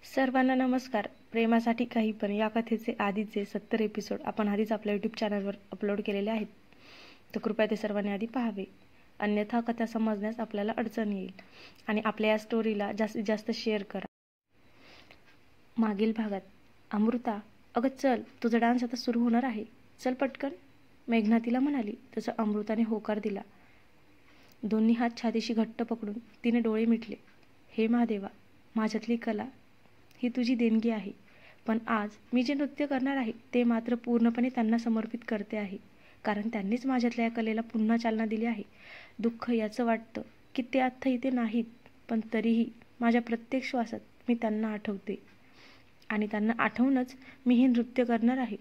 सर्वांना नमस्कार. प्रेमासाठी काही पण या कथेचे आधीचे 70 एपिसोड आपण आधीच आपल्या यूट्यूब चॅनलवर अपलोड केलेले आहेत, तर कृपया ते सर्वांनी आधी पाहावे, अन्यथा कथा समजण्यास आपल्याला अडचण येईल. आणि आपल्या या स्टोरीला जास्तीत जास्त शेअर करा. मागील भागात अमृता, अगं चल, तुझा डान्स आता सुरू होणार आहे, चल पटकन, मेघना तिला म्हणाली. तसं अमृताने होकार दिला. दोन्ही हात छातीशी घट्ट पकडून तिने डोळे मिटले. हे महादेवा, माझ्यातली कला ही तुझी देणगी आहे, पण आज मी जे नृत्य करणार आहे ते मात्र पूर्णपणे त्यांना समर्पित करते आहे, कारण त्यांनीच माझ्यातल्या या कलेला पुन्हा चालना दिली आहे. दुःख याचं वाटतं की ते आता इथे नाहीत, पण तरीही माझ्या प्रत्येक श्वासात मी त्यांना आठवते आणि त्यांना आठवूनच मी हे नृत्य करणार आहे.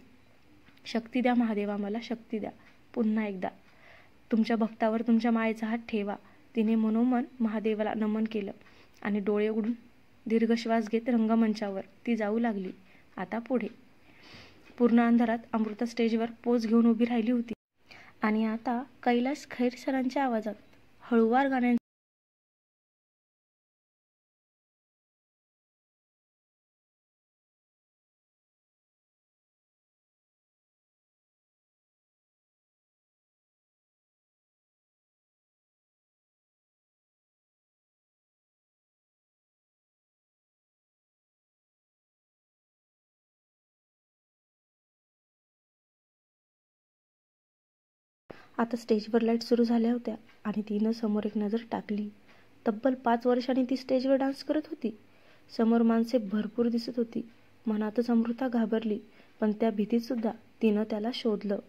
शक्ती द्या महादेवा, मला शक्ती द्या. पुन्हा एकदा तुमच्या भक्तावर तुमच्या मायेचा हात ठेवा. तिने मनोमन महादेवाला नमन केलं आणि डोळे उघडून दीर्घ श्वास घेत रंगमंचावर ती जाऊ लागली. आता पुढे. पूर्ण अंधारात अमृता स्टेजवर पोज घेऊन उभी राहिली होती आणि आता कैलास खैर सरांच्या आवाजात हळूवार गाण्यांचा आता स्टेजवर लाईट सुरू झाल्या होत्या आणि तिनं समोर एक नजर टाकली. तब्बल 5 वर्षांनी ती स्टेजवर डान्स करत होती. समोर माणसे भरपूर दिसत होती. मनातच अमृता घाबरली, पण त्या भीतीत सुद्धा तिनं त्याला शोधलं.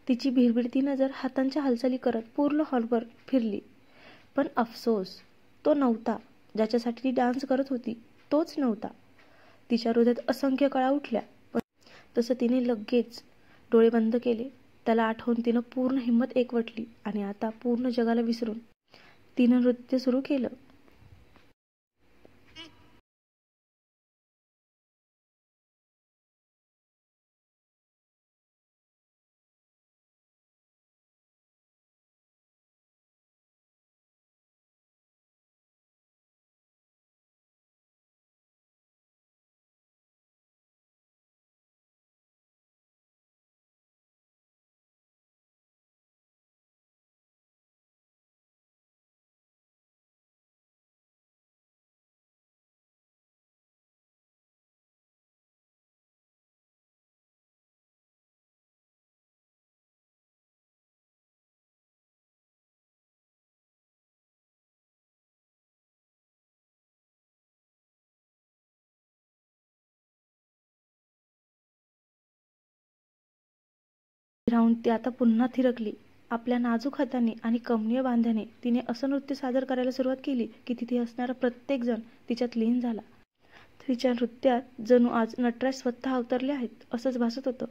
तिची भिरभिरती नजर हातांच्या हालचाली करत पूर्ण हॉलवर फिरली, पण अफसोस, तो नव्हता. ज्याच्यासाठी ती डान्स करत होती तोच नव्हता. तिच्या हृदयात असंख्य कळा उठल्या, पण तसं तिने लगेच डोळे बंद केले. त्याला आठवून तिनं पूर्ण हिंमत एकवटली आणि आता पूर्ण जगाला विसरून तिनं नृत्य सुरू केलं. राहून ती आता पुन्हा थिरकली. आपल्या नाजूक हाताने आणि कमनीय बांध्याने तिने असं नृत्य सादर करायला सुरुवात केली की तिथे असणारा प्रत्येक जण तिच्यात लीन झाला. तिच्या नृत्यात जणू आज नटराज स्वतः अवतरले आहेत असंच भासत होतं.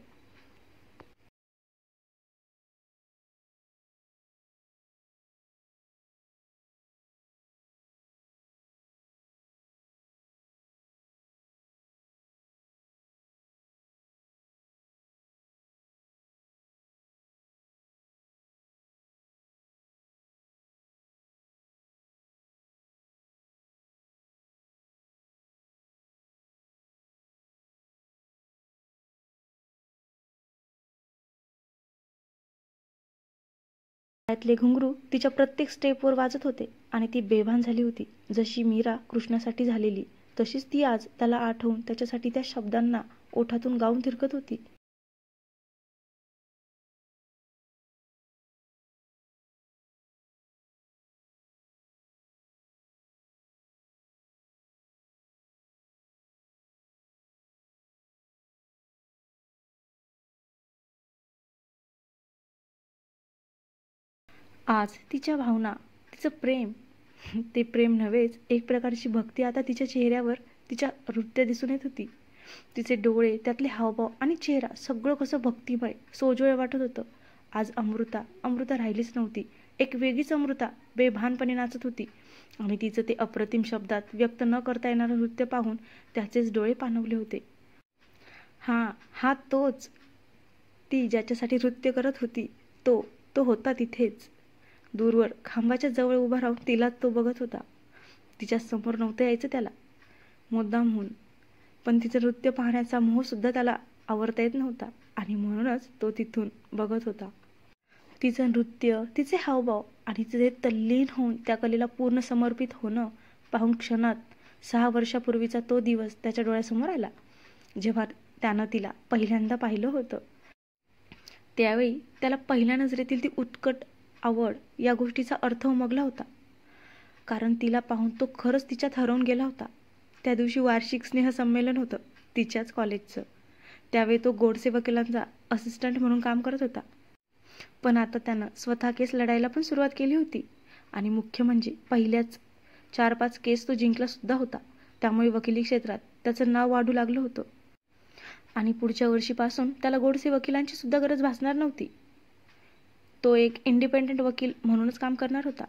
त्यातले घुंगरू तिच्या प्रत्येक स्टेपवर वाजत होते आणि ती बेभान झाली होती. जशी मीरा कृष्णासाठी झालेली, तशीच ती आज त्याला आठवून त्याच्यासाठी त्या शब्दांना ओठातून गाऊन थिरकत होती. आज तिच्या भावना, तिचं प्रेम, ते प्रेम नव्हेच, एक प्रकारची भक्ती आता तिच्या चेहऱ्यावर, तिच्या नृत्य दिसून येत होती. तिचे डोळे, त्यातले हावभाव आणि चेहरा सगळं कसं भक्तिमय, सोज्वळ वाटत होतं. आज अमृता राहिलीच नव्हती. एक वेगळीच अमृता बेभानपणे नाचत होती आणि तिचं ते अप्रतिम शब्दात व्यक्त न करता येणारं नृत्य पाहून त्याचेच डोळे पाणवले होते. हा तोच, ती ज्याच्यासाठी नृत्य करत होती, तो होता तिथेच. दूरवर खांबाच्या जवळ उभा राहून तिला तो बघत होता. तिच्या समोर नव्हतं यायचं त्याला. मुद्दामहून पण तिचं नृत्य पाहण्याचा मोहसुद्धा त्याला आवरता येत नव्हता आणि म्हणूनच तो तिथून बघत होता. तिचं नृत्य, तिचे हावभाव आणि तिचे तल्लीन होऊन त्या कलेला पूर्ण समर्पित होणं पाहून क्षणात 6 वर्षापूर्वीचा तो दिवस त्याच्या डोळ्यासमोर आला, जेव्हा त्यानं तिला पहिल्यांदा पाहिलं होतं. त्यावेळी त्याला पहिल्या नजरेतील ती उत्कट आवड या गोष्टीचा अर्थ उमगला होता, कारण तिला पाहून तो खरंच तिच्यात हरवून गेला होता. त्या दिवशी वार्षिक स्नेहसंमेलन होतं तिच्याच कॉलेजचं. त्यावेळी तो गोडसे वकिलांचा असिस्टंट म्हणून काम करत होता. पण आता त्यानं स्वतः केस लढायला पण सुरुवात केली होती आणि मुख्य म्हणजे पहिल्याच 4-5 केस तो जिंकला सुद्धा होता. त्यामुळे वकिली क्षेत्रात त्याचं नाव वाढू लागलं होतं आणि पुढच्या वर्षीपासून त्याला गोडसे वकिलांची सुद्धा गरज भासणार नव्हती. तो एक इंडिपेंडंट वकील म्हणूनच काम करणार होता.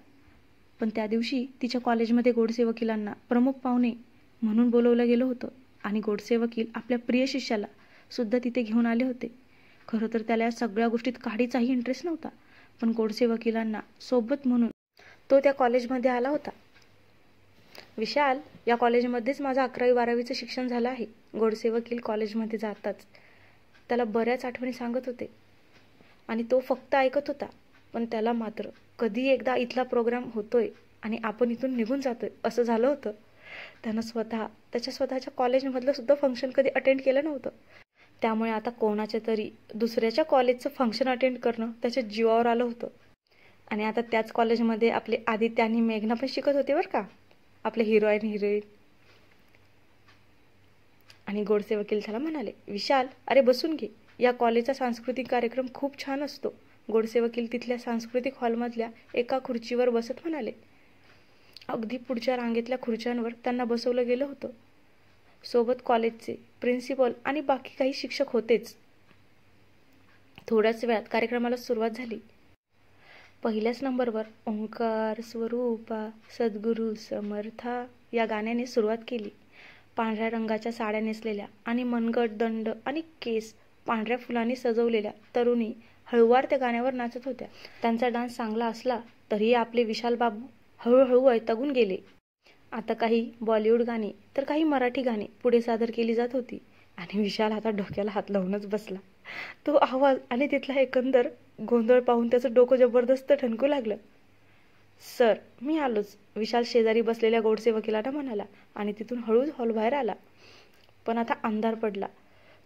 पण त्या दिवशी तिच्या कॉलेजमध्ये गोडसे वकिलांना प्रमुख पाहुणे म्हणून बोलवलं गेलं होतं आणि गोडसे वकील आपल्या प्रिय शिष्याला सुद्धा तिथे घेऊन आले होते. खरं तर त्याला या सगळ्या गोष्टीत काहीचाही इंटरेस्ट नव्हता, पण गोडसे वकिलांना सोबत म्हणून तो त्या कॉलेजमध्ये आला होता. विशाल, या कॉलेजमध्येच माझं 11वी-12वीचं शिक्षण झालं आहे. गोडसे वकील कॉलेजमध्ये जाताच त्याला बऱ्याच आठवणी सांगत होते आणि तो फक्त ऐकत होता. पण त्याला मात्र कधी एकदा इथला प्रोग्राम होतोय आणि आपण इथून निघून जातोय असं झालं होतं. त्यानं त्याच्या स्वतःच्या कॉलेजमधलं सुद्धा फंक्शन कधी अटेंड केलं नव्हतं. त्यामुळे आता कोणाच्या तरी दुसऱ्याच्या कॉलेजचं फंक्शन अटेंड करणं त्याच्या जीवावर आलं होतं. आणि आता त्याच कॉलेजमध्ये आपले आदित्य आणि मेघना पण शिकत होते बरं का, आपले हिरोईन. आणि गोडसे वकील त्याला म्हणाले, विशाल, अरे बसून घे, या कॉलेजचा सांस्कृतिक कार्यक्रम खूप छान असतो. गोडसे वकील तिथल्या सांस्कृतिक हॉलमधल्या एका खुर्चीवर बसत म्हणाले. अगदी पुढच्या रांगेतल्या खुर्च्यांवर त्यांना बसवलं गेलं होतं. सोबत कॉलेजचे प्रिन्सिपल आणि बाकी काही शिक्षक होतेच. थोड्याच वेळात कार्यक्रमाला सुरुवात झाली. पहिल्याच नंबरवर ओंकार स्वरूपा सद्गुरू समर्था या गाण्याने सुरुवात केली. पांढऱ्या रंगाच्या साड्या नेसलेल्या आणि मनगट, दंड आणि केस पांढऱ्या फुलांनी सजवलेल्या तरुणी हळूवार त्या गाण्यावर नाचत होत्या. त्यांचा डान्स चांगला असला तरीही आपले विशाल बाबू हळूहळू वैतागून गेले. आता काही बॉलिवूड गाणी तर काही मराठी गाणी पुढे सादर केली जात होती आणि विशाल आता डोक्याला हात लावूनच बसला. तो आवाज आणि तिथला एकंदर गोंधळ पाहून त्याचं डोकं जबरदस्त ठणकू लागलं. सर, मी आलोच, विशाल शेजारी बसलेल्या गोडसे वकिलांना म्हणाला आणि तिथून हळूच हॉलबाहेर आला. पण आता अंधार पडला.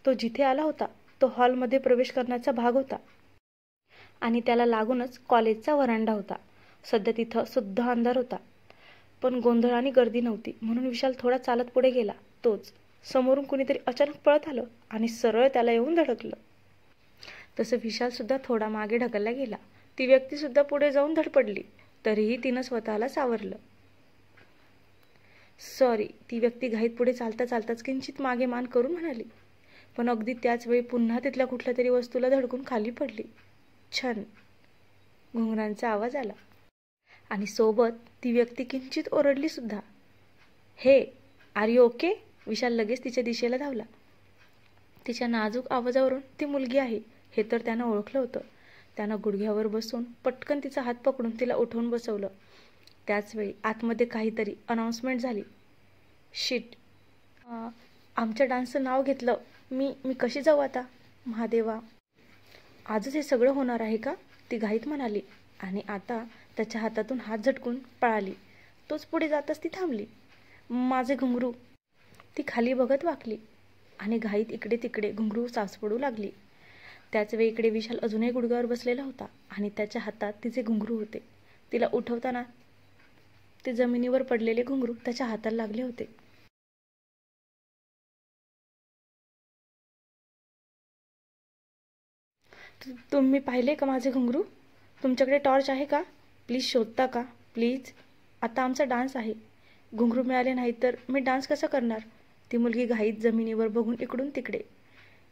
तो जिथे आला होता तो हॉलमध्ये प्रवेश करण्याचा भाग होता आणि त्याला लागूनच कॉलेजचा व्हरांडा होता. सध्या तिथं सुद्धा अंधार होता, पण गोंधळ आणि गर्दी नव्हती, म्हणून विशाल थोडा चालत पुढे गेला. तोच समोरून कुणीतरी अचानक पळत आलं आणि सरळ त्याला येऊन धडकलं. तसं विशाल सुद्धा थोडा मागे ढकलला गेला. ती व्यक्ती सुद्धा पुढे जाऊन धडपडली, तरीही तिनं स्वतःला सावरलं. सॉरी, ती व्यक्ती घाईत पुढे चालता चालताच किंचित मागे मान करून म्हणाली, पण अगदी त्याच वेळी पुन्हा तिथल्या कुठल्या तरी वस्तूला धडकून खाली पडली. छन, घुंगरांचा आवाज आला आणि सोबत ती व्यक्ती किंचित ओरडली सुद्धा. हे, आर यू ओके? विशाल लगेच तिच्या दिशेला धावला. तिच्या नाजूक आवाजावरून ती मुलगी आहे हे तर त्यानं ओळखलं होतं. त्यानं गुडघ्यावर बसून पटकन तिचा हात पकडून तिला उठवून बसवलं. त्याचवेळी आतमध्ये काहीतरी अनाउन्समेंट झाली. शिट, आमच्या डान्सचं नाव घेतलं. मी कशी जाऊ आता? महादेवा, आजच हे सगळं होणार आहे का? ती घाईत म्हणाली आणि आता त्याच्या हातातून हात झटकून पळाली. तोच पुढे जाताच ती थांबली. माझे घुंगरू, ती खाली बघत वाकली आणि घाईत इकडे तिकडे घुंगरू साचपडू लागली. त्याच वेळी इकडे विशाल अजूनही गुडघ्यावर बसलेला होता आणि त्याच्या हातात तिचे घुंगरू होते. तिला उठवताना ते जमिनीवर पडलेले घुंगरू त्याच्या हाताला लागले होते. तुम्ही पाहिले का माझे घुंगरू? तुमच्याकडे टॉर्च आहे का? प्लीज शोधता का? प्लीज, आता आमचा डान्स आहे. घुंगरू मिळाले नाही तर मी डान्स कसा करणार? ती मुलगी घाईत जमिनीवर बघून इकडून तिकडे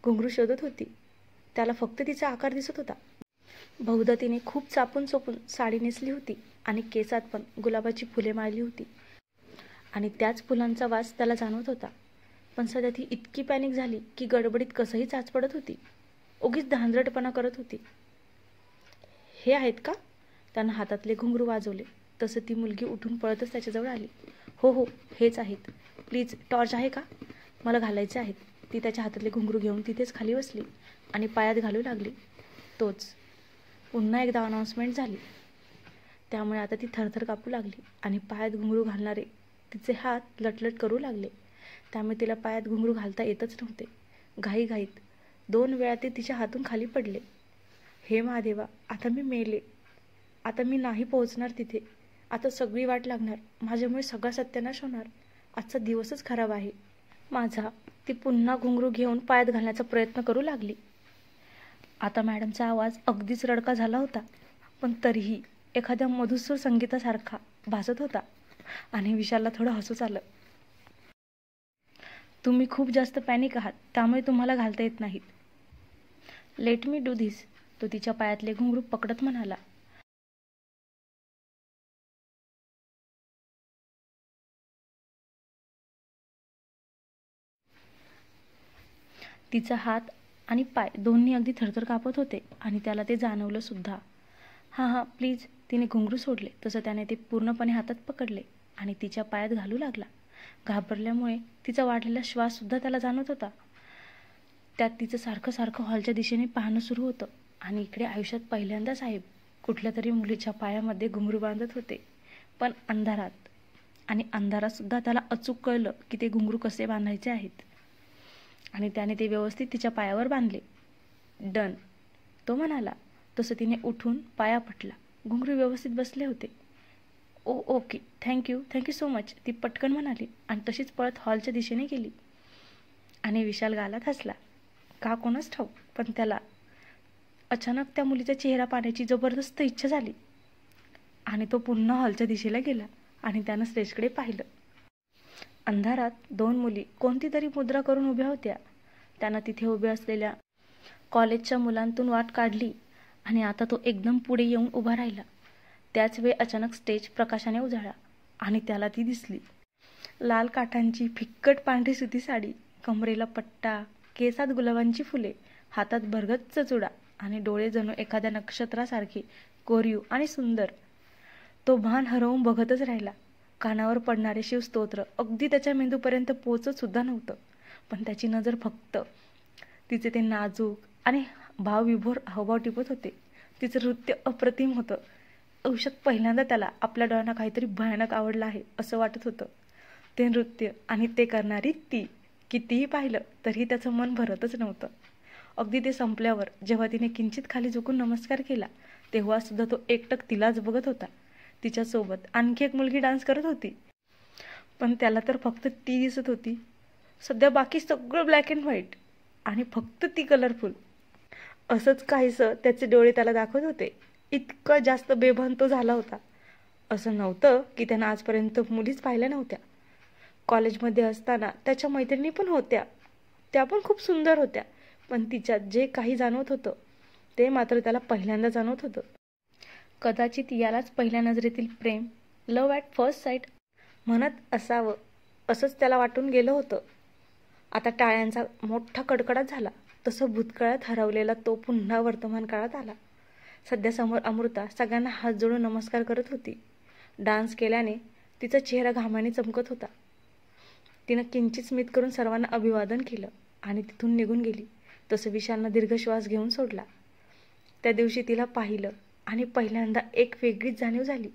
घुंगरू शोधत होती. त्याला फक्त तिचा आकार दिसत होता. बहुधा तिने खूप चापून चोपून साडी नेसली होती आणि केसात पण गुलाबाची फुले माळली होती आणि त्याच फुलांचा वास त्याला जाणवत होता. पण सध्या ती इतकी पॅनिक झाली की गडबडीत कसंही चाच पडत होती. उगीच धांदरटपणा करत होती. हे आहेत का? त्यानं हातातले घुंगरू वाजवले. तसं ती मुलगी उठून पळतच त्याच्याजवळ आली. हो, हेच आहेत. प्लीज, टॉर्च आहे का? मला घालायचे आहेत. ती त्याच्या हातातले घुंगरू घेऊन तिथेच खाली बसली आणि पायात घालू लागली. तोच पुन्हा एकदा अनाउन्समेंट झाली. त्यामुळे आता ती थरथर कापू लागली आणि पायात घुंगरू घालणारे तिचे हात लटलट करू लागले. त्यामुळे तिला पायात घुंगरू घालता येतच नव्हते. घाईघाईत 2 वेळा ते तिच्या हातून खाली पडले. हे महादेवा, आता मी मेले. आता मी नाही पोहोचणार तिथे. आता सगळी वाट लागणार. माझ्यामुळे सगळा सत्यानाश होणार. आजचा दिवसच खराब आहे माझा. ती पुन्हा घुंगरू घेऊन पायात घालण्याचा प्रयत्न करू लागली. आता मॅडमचा आवाज अगदीच रडका झाला होता, पण तरीही एखाद्या मधुसूर संगीतासारखा भासत होता आणि विशालला थोडं हसूच आलं. तुम्ही खूप जास्त पॅनिक आहात, त्यामुळे तुम्हाला घालता येत नाहीत. लेट मी डू धिस, तो तिच्या पायातले घुंगरू पकडत म्हणाला. तिचा हात आणि पाय दोन्ही अगदी थरथर कापत होते आणि त्याला ते जाणवलं सुद्धा. हां प्लीज, तिने घुंगरू सोडले. तसं त्याने ते पूर्णपणे हातात पकडले आणि तिच्या पायात घालू लागला. घाबरल्यामुळे तिचा वाढलेला श्वाससुद्धा त्याला जाणवत होता. त्यात तिचं सारखं सारखं हॉलच्या दिशेने पाहणं सुरू होतं आणि इकडे आयुष्यात पहिल्यांदा साहेब कुठल्या तरी मुलीच्या पायामध्ये घुंगरू बांधत होते, पण अंधारात. आणि अंधारातसुद्धा त्याला अचूक कळलं की ते घुंगरू कसे बांधायचे आहेत आणि त्याने ते व्यवस्थित तिच्या पायावर बांधले. डन, तो म्हणाला. तसं तिने उठून पाया पटला. घुंगरू व्यवस्थित बसले होते. ओके, थँक्यू सो मच, ती पटकन म्हणाली आणि तशीच पळत हॉलच्या दिशेने गेली. आणि विशाल गालात हसला. का कोणास ठाऊक, पण त्याला अचानक त्या मुलीचा चेहरा पाहण्याची जबरदस्त इच्छा झाली आणि तो पुन्हा हॉलच्या दिशेला गेला आणि त्यानं स्टेजकडे पाहिलं. अंधारात 2 मुली कोणती तरी मुद्रा करून उभ्या होत्या. त्यानं तिथे उभ्या असलेल्या कॉलेजच्या मुलांतून वाट काढली आणि आता तो एकदम पुढे येऊन उभा राहिला. त्याच वेळी अचानक स्टेज प्रकाशाने उजाळला आणि त्याला ती दिसली. लाल काठांची फिक्कट पांढरी सुती साडी, कमरेला पट्टा, केसात गुलाबांची फुले, हातात भरगच्च चुडा आणि डोळे जणू एखाद्या नक्षत्रासारखे कोरीव आणि सुंदर. तो भान हरवून बघतच राहिला. कानावर पडणारे शिवस्तोत्र अगदी त्याच्या मेंदूपर्यंत पोहोचत सुद्धा नव्हतं, पण त्याची नजर फक्त तिचे ते नाजूक आणि भावविभोर हावभाव टिपत होते. तिचं नृत्य अप्रतिम होतं. आयुष्यात पहिल्यांदा त्याला आपल्या डोळ्यांना काहीतरी भयानक आवडलं आहे असं वाटत होतं. ते नृत्य आणि ते करणारी ती. कितीही पाहिलं तरीही त्याचं मन भरतच नव्हतं. अगदी ते संपल्यावर जेव्हा तिने किंचित खाली झुकून नमस्कार केला, तेव्हा सुद्धा तो एकटक तिलाच बघत होता. तिच्यासोबत आणखी एक मुलगी डान्स करत होती, पण त्याला तर फक्त ती दिसत होती. सध्या बाकी सगळं ब्लॅक अँड व्हाईट आणि फक्त ती कलरफुल. असंच काहीसं त्याचे डोळे त्याला दाखवत होते. इतकं जास्त बेभान तो झाला होता. असं नव्हतं की त्यानं आजपर्यंत मुलीच पाहिल्या नव्हत्या. कॉलेजमध्ये असताना त्याच्या मैत्रिणी पण होत्या, त्या पण खूप सुंदर होत्या, पण तिच्यात जे काही जाणवत होतं ते मात्र त्याला पहिल्यांदा जाणवत होतं. कदाचित यालाच पहिल्या नजरेतील प्रेम, लव्ह ॲट फर्स्ट साईट म्हणत असावं, असंच त्याला वाटून गेलं होतं. आता टाळ्यांचा मोठा कडकडाट झाला. तसं भूतकाळात हरवलेला तो पुन्हा वर्तमान काळात आला. सध्या समोर अमृता सगळ्यांना हात जोडून नमस्कार करत होती. डान्स केल्याने तिचा चेहरा घामाने चमकत होता. तिनं किंचित स्मित करून सर्वांना अभिवादन केलं आणि तिथून निघून गेली. तसं विशालनं दीर्घ श्वास घेऊन सोडला. त्या दिवशी तिला पाहिलं आणि पहिल्यांदा एक वेगळीच जाणीव झाली.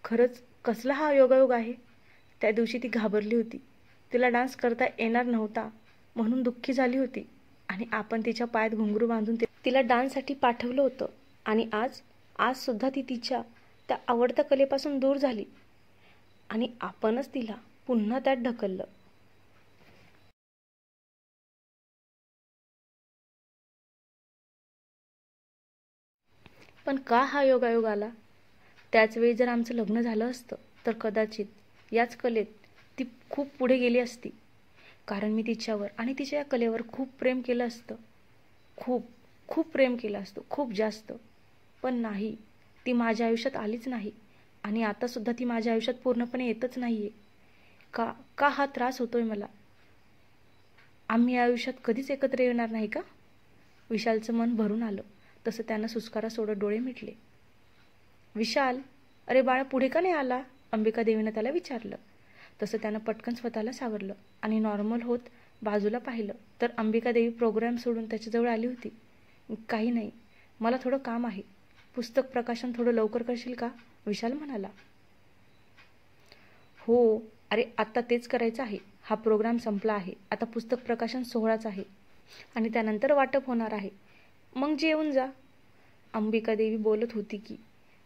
खरंच कसला हा योगायोग आहे. त्या दिवशी ती घाबरली होती. तिला डान्स करता येणार नव्हता म्हणून दुःखी झाली होती आणि आपण तिच्या पायात घुंगरू बांधून तिला डान्ससाठी पाठवलं होतं. आणि आज सुद्धा ती तिच्या त्या आवडत्या कलेपासून दूर झाली आणि आपणच तिला पुन्हा त्यात ढकललं. पण का हा योगायोग आला? त्याच वेळी जर आमचं लग्न झालं असतं तर कदाचित याच कलेत ती खूप पुढे गेली असती, कारण मी तिच्यावर आणि तिच्या या कलेवर खूप प्रेम केलं असतं. खूप प्रेम केलं असतं, खूप जास्त. पण नाही, ती माझ्या आयुष्यात आलीच नाही आणि आतासुद्धा ती माझ्या आयुष्यात पूर्णपणे येतच नाही आहे. का हा त्रास होतोय मला? आम्ही आयुष्यात कधीच एकत्र येणार नाही का? विशालचं मन भरून आलं. तसं त्यानं सुस्कारा सोडत डोळे मिटले. विशाल, अरे बाळा, पुढे का नाही आला? अंबिका देवीनं त्याला विचारलं. तसं त्यानं पटकन स्वतःला सावरलं आणि नॉर्मल होत बाजूला पाहिलं तर अंबिकादेवी प्रोग्राम सोडून त्याच्याजवळ आली होती. काही नाही, मला थोडं काम आहे. पुस्तक प्रकाशन थोडं लवकर करशील का? विशाल म्हणाला. हो, अरे आत्ता तेच करायचं आहे. हा प्रोग्राम संपला आहे. आता पुस्तक प्रकाशन सोहळाच आहे आणि त्यानंतर वाटप होणार आहे. मग जेवून जा. अंबिकादेवी बोलत होती की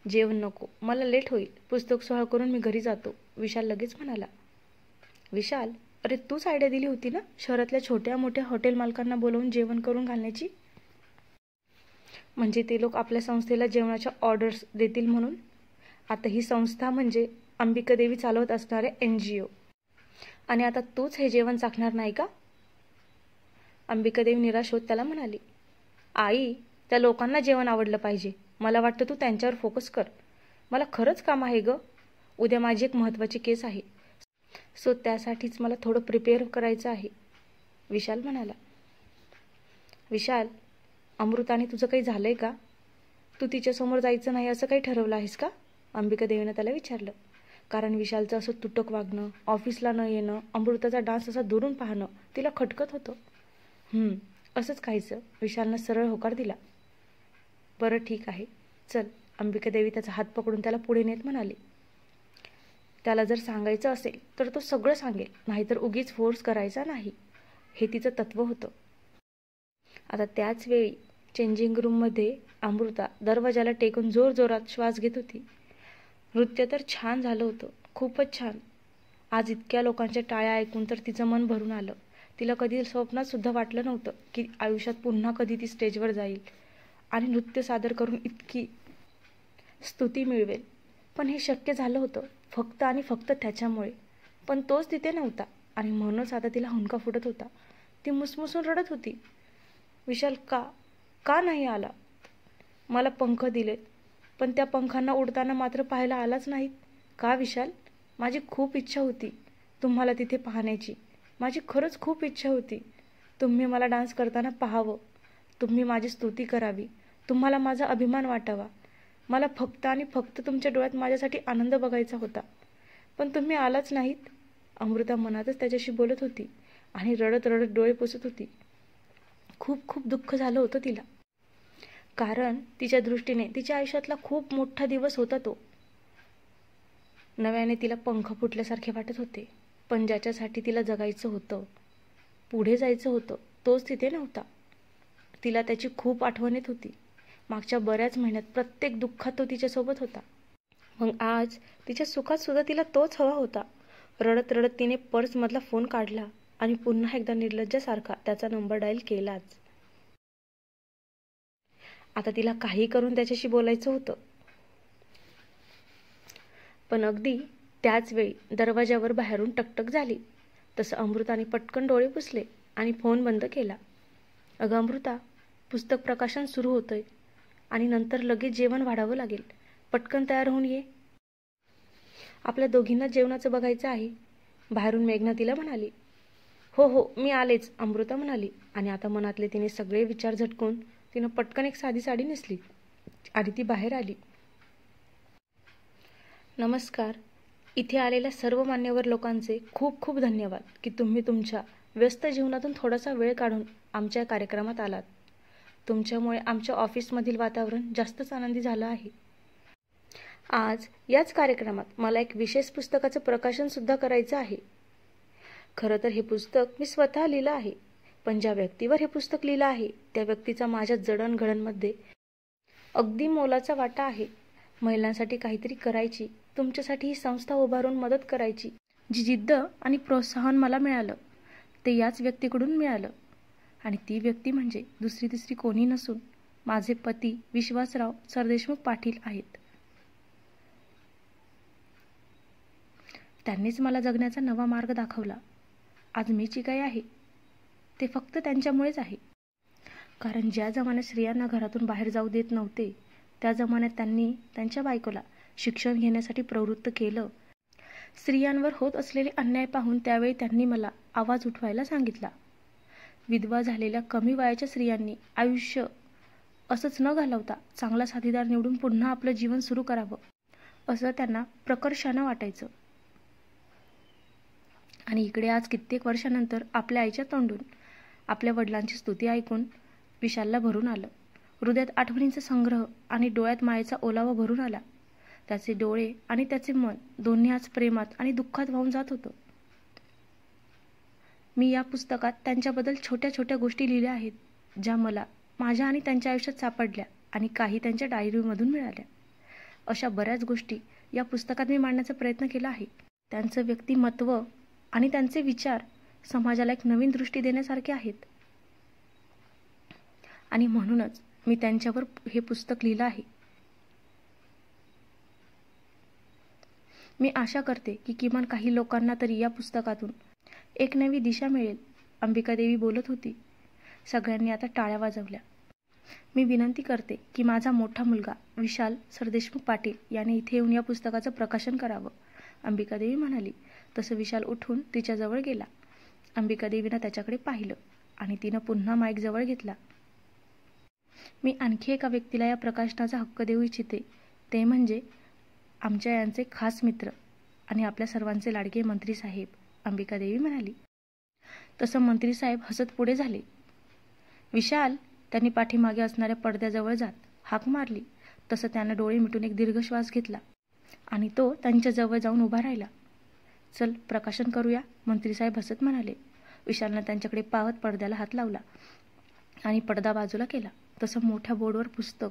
जेवण नको, मला लेट होईल. पुस्तक सोहळा करून मी घरी जातो. विशाल लगेच म्हणाला. विशाल, अरे तूच आयडिया दिली होती ना शहरातल्या छोट्या मोठ्या हॉटेल मालकांना बोलवून जेवण करून घालण्याची? म्हणजे ते लोक आपल्या संस्थेला जेवणाच्या ऑर्डर्स देतील म्हणून. आता ही संस्था म्हणजे अंबिकादेवी चालवत असणारे NGO. आणि आता तूच हे जेवण चाखणार नाही का? अंबिकादेवी निराश होत त्याला म्हणाली. आई, त्या लोकांना जेवण आवडलं पाहिजे. मला वाटतं तू त्यांच्यावर फोकस कर. मला खरंच काम आहे ग. उद्या माझी एक महत्त्वाची केस आहे. सो त्यासाठीच मला थोडं प्रिपेअर करायचं आहे, विशाल म्हणाला. विशाल, अमृताने तुझं काही झालंय का? तू तिच्यासमोर जायचं नाही असं काही ठरवलं आहेस का? अंबिकादेवीनं त्याला विचारलं. कारण विशालचं असं तुटक वागणं, ऑफिसला न येणं, अमृताचा डान्स असा दुरून पाहणं तिला खटकत होतं. असंच काहीचं, विशालनं सरळ होकार दिला. बरं ठीक आहे, चल. अंबिकादेवी त्याचा हात पकडून त्याला पुढे नेत म्हणाली. त्याला जर सांगायचं असेल तर तो सगळं सांगेल, नाहीतर उगीच फोर्स करायचा नाही, हे तिचं तत्त्व होतं. आता त्याच वेळी चेंजिंग रूममध्ये अमृता दरवाजाला टेकून जोरजोरात श्वास घेत होती. नृत्य तर छान झालं होतं, खूपच छान. आज इतक्या लोकांच्या टाळ्या ऐकून तर तिचं मन भरून आलं. तिला कधी स्वप्नात सुद्धा वाटलं नव्हतं की आयुष्यात पुन्हा कधी ती स्टेजवर जाईल आणि नृत्य सादर करून इतकी स्तुती मिळवेल. पण हे शक्य झालं होतं फक्त आणि फक्त त्याच्यामुळे. पण तोच तिथे नव्हता आणि म्हणूनच आता तिला हुंदका फुटत होता. ती मुसमुसून रडत होती. विशाल का नाही आला? मला पंख दिलेत, पण त्या पंखांना उडताना मात्र पाहायला आलाच नाहीत. का विशाल? माझी खूप इच्छा होती तुम्हाला तिथे पाहण्याची. माझी खरंच खूप इच्छा होती. तुम्ही मला डान्स करताना पाहावं, तुम्ही माझी स्तुती करावी, तुम्हाला माझा अभिमान वाटावा. मला फक्त आणि फक्त तुमच्या डोळ्यात माझ्यासाठी आनंद बघायचा होता. पण तुम्ही आलाच नाहीत. अमृता मनातच त्याच्याशी बोलत होती आणि रडत रडत डोळे पुसत होती. खूप खूप दुःख झालं होतं तिला. कारण तिच्या दृष्टीने तिच्या आयुष्यातला खूप मोठा दिवस होता तो. नव्याने तिला पंख फुटल्यासारखे वाटत होते. पण ज्याच्यासाठी तिला जगायचं होतं, पुढे जायचं होतं, तोच तिथे नव्हता. तिला त्याची खूप आठवण येत होती. मागच्या बऱ्याच महिन्यात प्रत्येक दुःखात तो तिच्यासोबत होता. मग आज तिच्या सुखात सुद्धा तिला तोच हवा होता. रडत रडत तिने पर्समधला फोन काढला आणि पुन्हा एकदा निर्लज्जासारखा त्याचा नंबर डायल केलाच. आता तिला काही करून त्याच्याशी बोलायचं होतं. पण अगदी त्याच वेळी दरवाजावर बाहेरून टकटक झाली. तसं अमृताने पटकन डोळे पुसले आणि फोन बंद केला. अगं अमृता, पुस्तक प्रकाशन सुरू होतंय आणि नंतर लगेच जेवण वाढावं लागेल. पटकन तयार होऊन ये. आपल्या दोघींना जेवणाचं बघायचं आहे, बाहेरून मेघना तिला म्हणाली. हो हो, मी आलेच, अमृता म्हणाली. आणि आता मनातले तिने सगळे विचार झटकून तिनं पटकन एक साधी साडी नेसली आणि ती बाहेर आली. नमस्कार. इथे आलेल्या सर्व मान्यवर लोकांचे खूप खूप धन्यवाद की तुम्ही तुमच्या व्यस्त जीवनातून थोडासा वेळ काढून आमच्या कार्यक्रमात आलात. तुमच्यामुळे आमच्या ऑफिसमधील वातावरण जास्तच आनंदी झालं आहे. आज याच कार्यक्रमात मला एक विशेष पुस्तकाचं प्रकाशन सुद्धा करायचं आहे. खरं तर हे पुस्तक मी स्वतः लिहिलं आहे, पण ज्या व्यक्तीवर हे पुस्तक लिहिलं आहे त्या व्यक्तीचा माझ्या जडणघडणमध्ये अगदी मोलाचा वाटा आहे. महिलांसाठी काहीतरी करायची, तुमच्यासाठी ही संस्था उभारून मदत करायची जी जिद्द आणि प्रोत्साहन मला मिळालं ते याच व्यक्तीकडून मिळालं. आणि ती व्यक्ती म्हणजे दुसरी तिसरी कोणी नसून माझे पती विश्वासराव सरदेशमुख पाटील आहेत. त्यांनीच मला जगण्याचा नवा मार्ग दाखवला. आज मी जी काही आहे ते फक्त त्यांच्यामुळेच आहे. कारण ज्या जमान्यात स्त्रियांना घरातून बाहेर जाऊ देत नव्हते त्या जमान्यात त्यांनी त्यांच्या बायकोला शिक्षण घेण्यासाठी प्रवृत्त केलं. स्त्रियांवर होत असलेले अन्याय पाहून त्यावेळी त्यांनी मला आवाज उठवायला सांगितला. विधवा झालेल्या कमी वयाच्या स्त्रियांनी आयुष्य असंच न घालवता चांगला साथीदार निवडून पुन्हा आपलं जीवन सुरू करावं असं त्यांना प्रकर्षानं वाटायचं. आणि इकडे आज कित्येक वर्षानंतर आपल्या आईच्या तोंडून आपल्या वडिलांची स्तुती ऐकून विशालला भरून आलं. हृदयात आठवणींचा संग्रह आणि डोळ्यात मायेचा ओलावा भरून आला. त्याचे डोळे आणि त्याचे मन दोन्ही आज प्रेमात आणि दुःखात वाहून जात होतं. मी या पुस्तकात त्यांच्याबद्दल छोट्या छोट्या गोष्टी लिहिल्या आहेत, ज्या मला माझ्या आणि त्यांच्या आयुष्यात सापडल्या आणि काही त्यांच्या डायरीमधून मिळाल्या. अशा बऱ्याच गोष्टी या पुस्तकात मी मांडण्याचा प्रयत्न केला आहे. त्यांचं व्यक्तिमत्व आणि त्यांचे विचार समाजाला एक नवीन दृष्टी देण्यासारखे आहेत आणि म्हणूनच मी त्यांच्यावर हे पुस्तक लिहिलं आहे. मी आशा करते की किमान काही लोकांना तरी या पुस्तकातून एक नवी दिशा मिळेल. अंबिकादेवी बोलत होती. सगळ्यांनी आता टाळ्या वाजवल्या. मी विनंती करते की माझा मोठा मुलगा विशाल सरदेशमुख पाटील याने इथे येऊन या पुस्तकाचं प्रकाशन करावं, अंबिकादेवी म्हणाली. तसं विशाल उठून तिच्याजवळ गेला. अंबिकादेवीनं त्याच्याकडे पाहिलं आणि तिनं पुन्हा माईक जवळ घेतला. मी आणखी एका व्यक्तीला या प्रकाशनाचा हक्क देऊ इच्छिते, ते म्हणजे आमच्या यांचे खास मित्र आणि आपल्या सर्वांचे लाडके मंत्री साहेब, अंबिकादेवी म्हणाली. तसं मंत्री साहेब हसत पुढे झाले. विशाल, त्यांनी पाठीमागे असणाऱ्या पडद्याजवळ जात हाक मारली. तसं त्यानं डोळे मिटून एक दीर्घ श्वास घेतला आणि तो त्यांच्याजवळ जाऊन उभा राहिला. चल प्रकाशन करूया, मंत्री साहेब हसत म्हणाले. विशालनं त्यांच्याकडे पाहत पडद्याला हात लावला आणि पडदा बाजूला केला. तसं मोठ्या बोर्डवर पुस्तक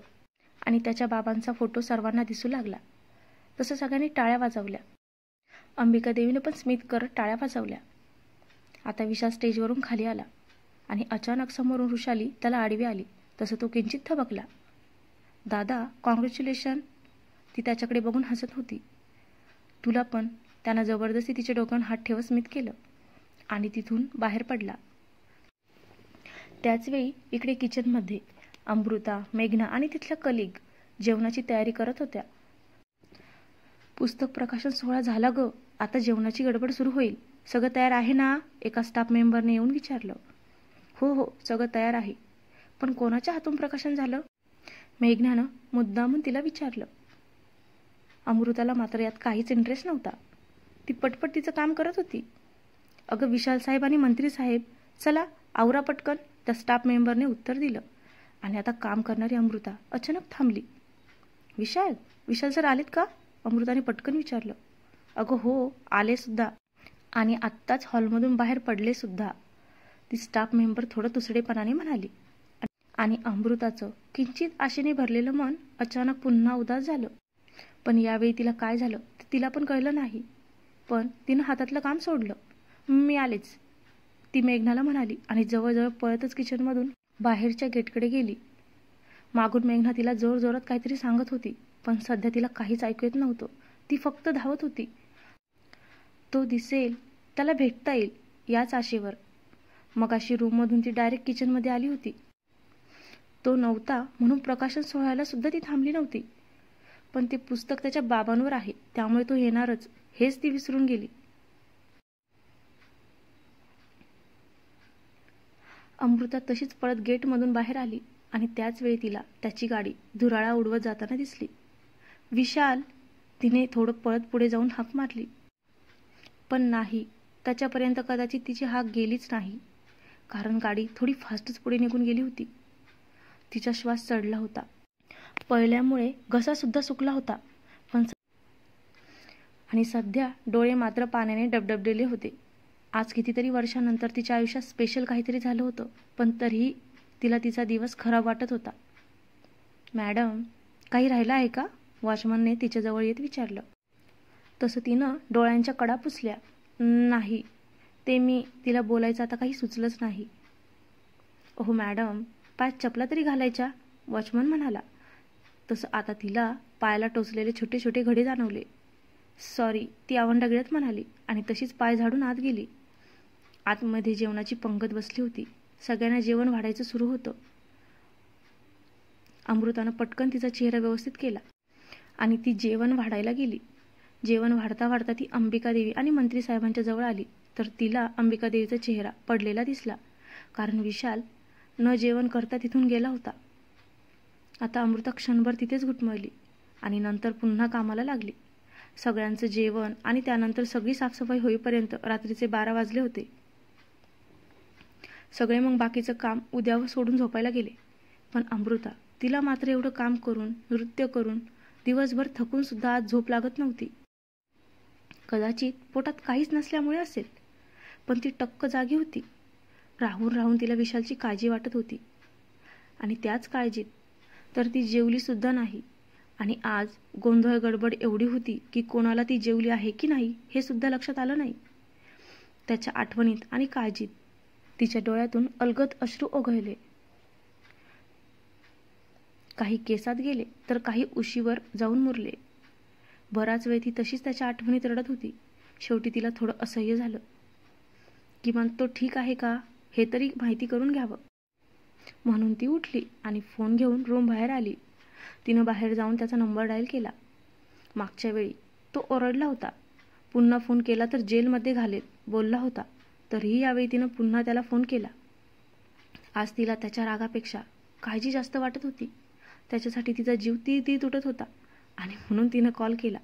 आणि त्याच्या बाबांचा फोटो सर्वांना दिसू लागला. तसं सगळ्यांनी टाळ्या वाजवल्या. अंबिकादेवीने पण स्मित करत टाळ्या वाजवल्या. आता विशाल स्टेजवरून खाली आला आणि अचानक समोरून ऋषाली त्याला आडवी आली. तसं तो किंचित थबकला. दादा, कॉंग्रॅच्युलेशन, ती त्याच्याकडे बघून हसत होती. तुला पण, त्यानं जबरदस्ती तिच्या डोक्यावर हात ठेवत स्मित केलं आणि तिथून बाहेर पडला. त्याचवेळी इकडे किचनमध्ये अमृता, मेघना आणि तिथल्या कलिग जेवणाची तयारी करत होत्या. पुस्तक प्रकाशन सोहळा झाला ग, आता जेवणाची गडबड सुरू होईल. सगळं तयार आहे ना, एका स्टाफ मेंबरने येऊन विचारलं. हो हो, सगळं तयार आहे. पण कोणाच्या हातून प्रकाशन झालं, मेघनानं मुद्दामून तिला विचारलं. अमृताला मात्र यात काहीच इंटरेस्ट नव्हता. ती पटपट तिचं काम करत होती. अगं विशाल साहेब आणि मंत्री साहेब, चला आवरा पटकन, त्या स्टाफ मेंबरने उत्तर दिलं. आणि आता काम करणारी अमृता अचानक थांबली. विशाल, विशाल सर आलेत का, अमृताने पटकन विचारलं. अगं हो, आले सुद्धा आणि आत्ताच हॉलमधून बाहेर पडले सुद्धा, ती स्टाफ मेंबर थोडं तुसडेपणाने म्हणाली. आणि अमृताचं किंचित आशेने भरलेलं मन अचानक पुन्हा उदास झालं. पण यावेळी तिला काय झालं ते तिला पण कळलं नाही. पण तिनं हातातलं काम सोडलं. मी आलेच, ती मेघनाला म्हणाली आणि जवळजवळ पळतच किचनमधून बाहेरच्या गेटकडे गेली. मागून मेघना तिला जोरजोरात काहीतरी सांगत होती, पण सध्या तिला काहीच ऐकू येत नव्हतं. ती फक्त धावत होती. तो दिसेल, त्याला भेटता येईल याच आशेवर. मगाशी रूममधून ती डायरेक्ट किचनमध्ये आली होती. तो नव्हता म्हणून प्रकाशन सोहळ्याला सुद्धा ती थांबली नव्हती. पण ते पुस्तक त्याच्या बाबांवर आहे, त्यामुळे तो येणारच हेच ती विसरून गेली. अमृता तशीच पळत गेटमधून बाहेर आली आणि त्याच वेळी तिला त्याची गाडी धुराळा उडवत जाताना दिसली. विशाल, तिने थोडं पळत पुढे जाऊन हाक मारली. पण नाही, त्याच्यापर्यंत कदाचित तिची हाक गेलीच नाही, कारण गाडी थोडी फास्टच पुढे निघून गेली होती. तिचा श्वास चढला होता. पळल्यामुळे घसा सुद्धा सुकला होता. आणि सध्या डोळे मात्र पाण्याने डबडबलेले होते. आज कितीतरी वर्षानंतर तिच्या आयुष्यात स्पेशल काहीतरी झालं होतं, पण तरीही तिला तिचा दिवस खराब वाटत होता. मॅडम, काही राहिलं आहे का, वॉचमनने तिच्याजवळ येत विचारलं. तसं तिनं डोळ्यांच्या कडा पुसल्या. नाही, ते मी, तिला बोलायचं आता काही सुचलंच नाही. ओह मॅडम, पायात चपला तरी घालायच्या, वॉचमन म्हणाला. तसं आता तिला पायाला टोचलेले छोटे छोटे घडे जाणवले. सॉरी, ती आवंडागिळत म्हणाली आणि तशीच पाय झाडून आत गेली. आतमध्ये जेवणाची पंगत बसली होती. सगळ्यांना जेवण वाढायचं सुरू होतं. अमृतानं पटकन तिचा चेहरा व्यवस्थित केला आणि ती जेवण वाढायला गेली. जेवण वाढता वाढता ती अंबिकादेवी आणि मंत्री साहेबांच्या जवळ आली, तर तिला अंबिकादेवीचा चेहरा पडलेला दिसला, कारण विशाल न जेवण करता तिथून गेला होता. आता अमृता क्षणभर तिथेच घुटमळली आणि नंतर पुन्हा कामाला लागली. सगळ्यांचं जेवण आणि त्यानंतर सगळी साफसफाई होईपर्यंत रात्रीचे 12 वाजले होते. सगळे मग बाकीचं काम उद्यावर सोडून झोपायला गेले. पण अमृता, तिला मात्र एवढं काम करून, नृत्य करून दिवसभर थकून सुद्धा आज झोप लागत नव्हती. कदाचित पोटात काहीच नसल्यामुळे असेल, पण ती टक्क जागी होती. राहून राहून तिला विशालची काळजी वाटत होती. आणि त्याच काळजीत तर ती जेवली सुद्धा नाही. आणि आज गोंधळ गडबड एवढी होती की कोणाला ती जेवली आहे की नाही हे सुद्धा लक्षात आलं नाही. त्याच्या आठवणीत आणि काळजीत तिच्या डोळ्यातून अलगद अश्रू ओघळले. काही केसात गेले तर काही उशीवर जाऊन मुरले. बराच वेळ ती तशीच त्याच्या आठवणीत रडत होती. शेवटी तिला थोडं असह्य झालं. किमान तो ठीक आहे का हे तरी माहिती करून घ्यावं. म्हणून ती उठली आणि फोन घेऊन रूम बाहेर आली. तिनं बाहेर जाऊन त्याचा नंबर डायल केला. मागच्या वेळी तो ओरडला होता. पुन्हा फोन केला तर जेलमध्ये घालेत बोलला होता. तरीही यावेळी तिनं पुन्हा त्याला फोन केला. आज तिला त्याच्या रागापेक्षा काळजी जास्त वाटत होती. त्याच्यासाठी तिचा जीव ती तुटत होता आणि म्हणून तिनं कॉल केला.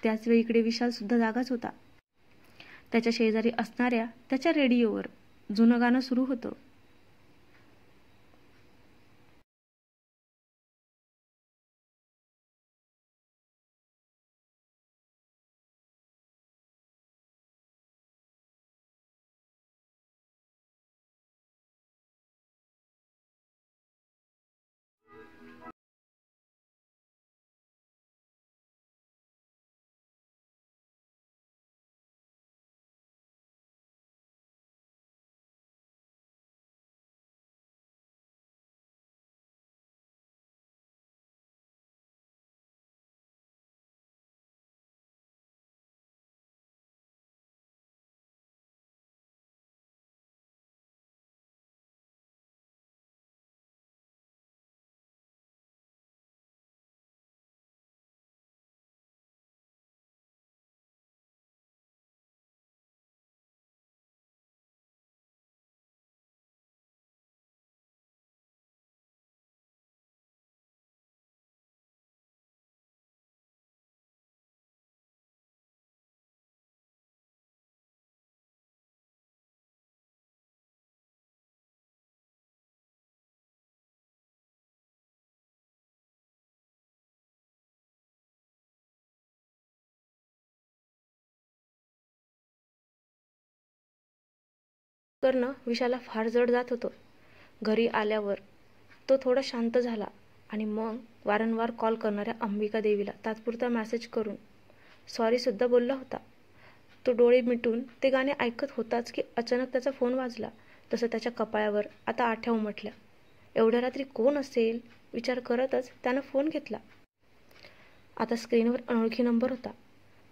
त्याच वेळी इकडे विशाल सुद्धा जागाच होता. त्याच्या शेजारी असणाऱ्या त्याच्या रेडिओवर जुनं गाणं सुरू होतं. करणं विशाला फार जड जात होतं. घरी आल्यावर तो थोडा शांत झाला आणि मग वारंवार कॉल करणाऱ्या अंबिका देवीला तात्पुरता मेसेज करून सॉरी सुद्धा बोलला होता. तो डोळे मिटून ते गाणे ऐकत होताच की अचानक त्याचा फोन वाजला. तसं त्याच्या कपाळावर आता आठ्या उमटल्या. एवढ्या रात्री कोण असेल विचार करतच त्यानं फोन घेतला. आता स्क्रीनवर अनोळखी नंबर होता,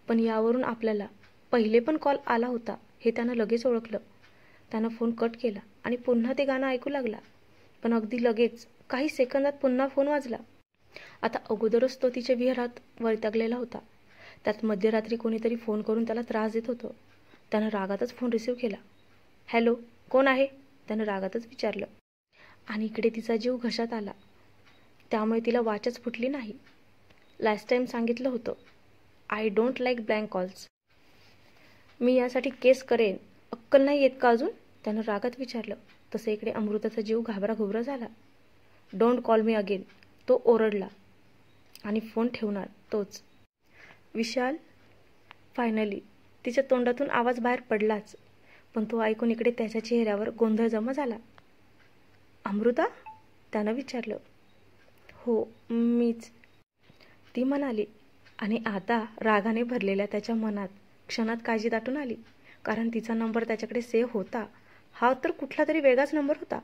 पण यावरून आपल्याला पहिले पण कॉल आला होता हे त्यानं लगेच ओळखलं. त्यानं फोन कट केला आणि पुन्हा ते गाणं ऐकू लागला. पण अगदी लगेच काही सेकंदात पुन्हा फोन वाजला. आता अगोदरच तो तिच्या विहारात वैतागलेला होता. त्यात मध्यरात्री कोणीतरी फोन करून त्याला त्रास देत होतं. त्यानं रागातच फोन रिसीव्ह केला. हॅलो, कोण आहे? त्यानं रागातच विचारलं. आणि इकडे तिचा जीव घशात आला. त्यामुळे तिला वाचच फुटली नाही. लास्ट टाइम सांगितलं होतं, I don't like blank calls. मी यासाठी केस करेन, अक्कल नाही येत का अजून? त्यानं रागात विचारलं. तसं इकडे अमृताचा जीव घाबराघुबरा झाला. डोंट कॉल मी अगेन, तो ओरडला. आणि फोन ठेवणार तोच. विशाल. फायनली तिच्या तोंडातून आवाज बाहेर पडलाच, पण तो ऐकून इकडे त्याच्या चेहऱ्यावर गोंधळ जमा झाला. अमृता? त्यानं विचारलं. हो, मीच, ती म्हणाली. आणि आता रागाने भरलेल्या त्याच्या मनात क्षणात काळजी दाटून आली. कारण तिचा नंबर त्याच्याकडे सेव्ह होता. हा तर कुठला तरी वेगळाच नंबर होता.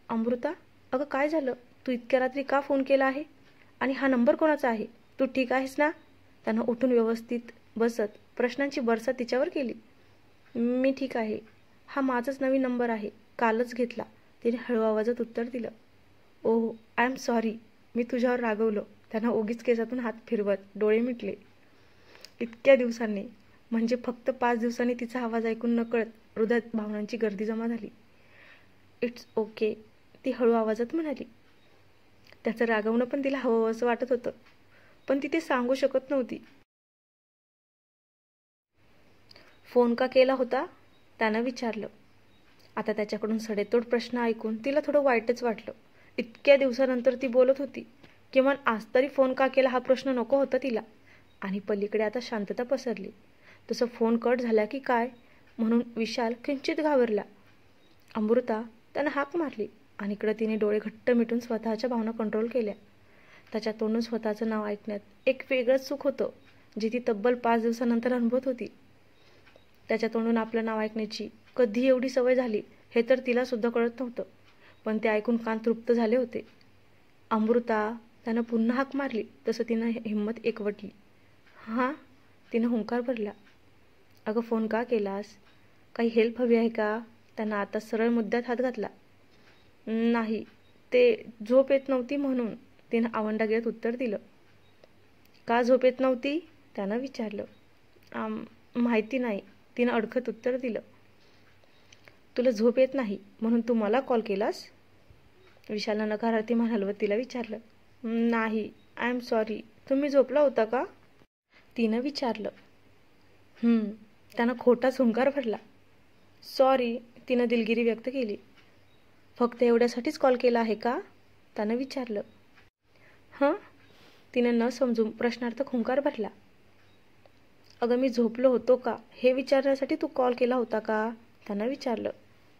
अमृता, अगं काय झालं? तू इतक्या रात्री का फोन केला आहे? आणि हा नंबर कोणाचा आहे? तू ठीक आहेस ना? त्यानं उठून व्यवस्थित बसत प्रश्नांची बरसात तिच्यावर केली. मी ठीक आहे. हा माझाच नवीन नंबर आहे, कालच घेतला, तिने हळू आवाजात उत्तर दिलं. ओह, आय एम सॉरी, मी तुझ्यावर रागवलं. त्यानं ओगीच केसातून हात फिरवत डोळे मिटले. इतक्या दिवसांनी, म्हणजे फक्त 5 दिवसांनी तिचा आवाज ऐकून नकळत हृदयात भावनांची गर्दी जमा झाली. इट्स ओके, ती हळू आवाजात म्हणाली. त्याचं रागवणं पण तिला हवं असं वाटत होतं, पण ती ते सांगू शकत नव्हती. फोन का केला होता? त्यानं विचारलं. आता त्याच्याकडून सडेतोड प्रश्न ऐकून तिला थोडं वाईटच वाटलं. इतक्या दिवसानंतर ती बोलत होती. किमान आज तरी फोन का केला हा प्रश्न नको होता तिला. आणि पलीकडे आता शांतता पसरली. तसं फोन कट झाला की काय म्हणून विशाल किंचित घाबरला. अमृता त्यानं हाक मारली आणि इकडं तिने डोळे घट्ट मिटून स्वतःच्या भावना कंट्रोल केल्या. त्याच्या तोंडून स्वतःचं नाव ऐकण्यात एक वेगळंच सुख होतं जे ती तब्बल 5 दिवसानंतर अनुभवत होती. त्याच्या तोंडून आपलं नाव ऐकण्याची कधी एवढी सवय झाली हे तर तिला सुद्धा कळत नव्हतं. पण ते ऐकून कान तृप्त झाले होते. अमृता त्यानं पुन्हा हाक मारली तसं तिनं हिंमत एकवटली. हां, तिनं हुंकार भरला. अगं फोन का केलास? काही हेल्प हवी आहे का? त्यानं आता सरळ मुद्द्यात हात घातला. नाही, ते झोप येत नव्हती म्हणून, तिनं आवंडा गिळत उत्तर दिलं. का झोप येत नव्हती? त्यानं विचारलं. माहिती नाही, तिनं अडखत उत्तर दिलं. तुला झोप येत नाही म्हणून तू मला कॉल केलास? विशालनं नकारार्थी मान हलवत तिला विचारलं. नाही, आय एम सॉरी. तुम्ही झोपला होता का? तिनं विचारलं. त्यानं खोटाच हुंकार भरला. सॉरी, तिनं दिलगिरी व्यक्त केली. फक्त एवढ्यासाठीच कॉल केला आहे का? त्यानं विचारलं. हं? तिनं न समजून प्रश्नार्थक हुंकार भरला. अगं मी झोपलो होतो का हे विचारण्यासाठी तू कॉल केला होता का? त्यानं विचारलं.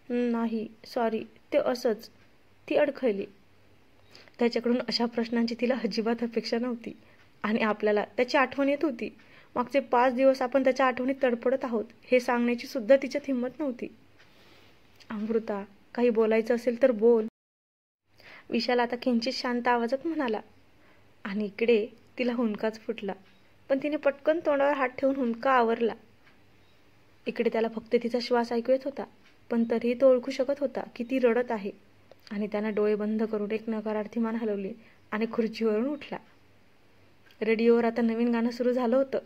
नाही, सॉरी, ते असंच. ती अडखळली. त्याच्याकडून अशा प्रश्नांची तिला अजिबात अपेक्षा नव्हती आणि आपल्याला त्याची आठवण येत होती. मागचे 5 दिवस आपण त्याच्या आठवणीत तडफडत आहोत हे सांगण्याची सुद्धा तिच्यात हिंमत नव्हती. अमृता, काही बोलायचं असेल तर बोल, विशाल आता किंचित शांत आवाजात म्हणाला. आणि इकडे तिला हुंकाच फुटला. पण तिने पटकन तोंडावर हात ठेवून हुंका आवरला. इकडे त्याला फक्त तिचा श्वास ऐकू येत होता, पण तरीही तो ओळखू शकत होता की ती रडत आहे. आणि त्यानं डोळे बंद करून एक नकारार्थी मान हलवली आणि खुर्चीवरून उठला. रेडिओवर आता नवीन गाणं सुरू झालं होतं.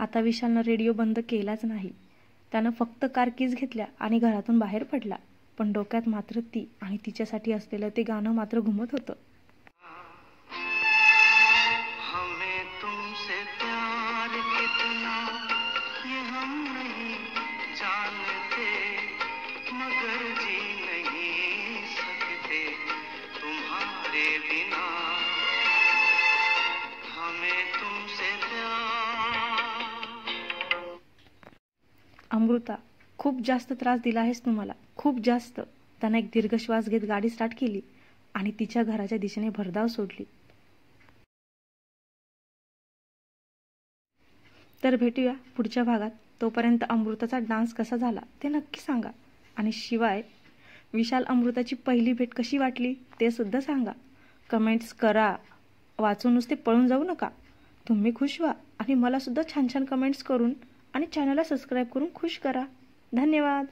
आता विशालनं रेडिओ बंद केलाच नाही. त्यानं फक्त कार कीज घेतल्या आणि घरातून बाहेर पडला. पण डोक्यात मात्र ती आणि तिच्यासाठी असलेलं ते गाणं मात्र घुमत होतं. अमृता, खूप जास्त त्रास दिला आहेस तुम्हाला, खूप जास्त. त्यानं एक दीर्घ श्वास घेत गाडी स्टार्ट केली आणि तिच्या घराच्या दिशेने भरधाव सोडली. तर भेटूया पुढच्या भागात. तोपर्यंत अमृताचा डान्स कसा झाला ते नक्की सांगा. आणि शिवाय विशाल अमृताची पहिली भेट कशी वाटली ते सुद्धा सांगा. कमेंट्स करा, वाचून नुसते पळून जाऊ नका. तुम्ही खुश व्हा आणि मला सुद्धा छान छान कमेंट्स करून आणि चॅनलला सबस्क्राईब करून खुश करा. धन्यवाद.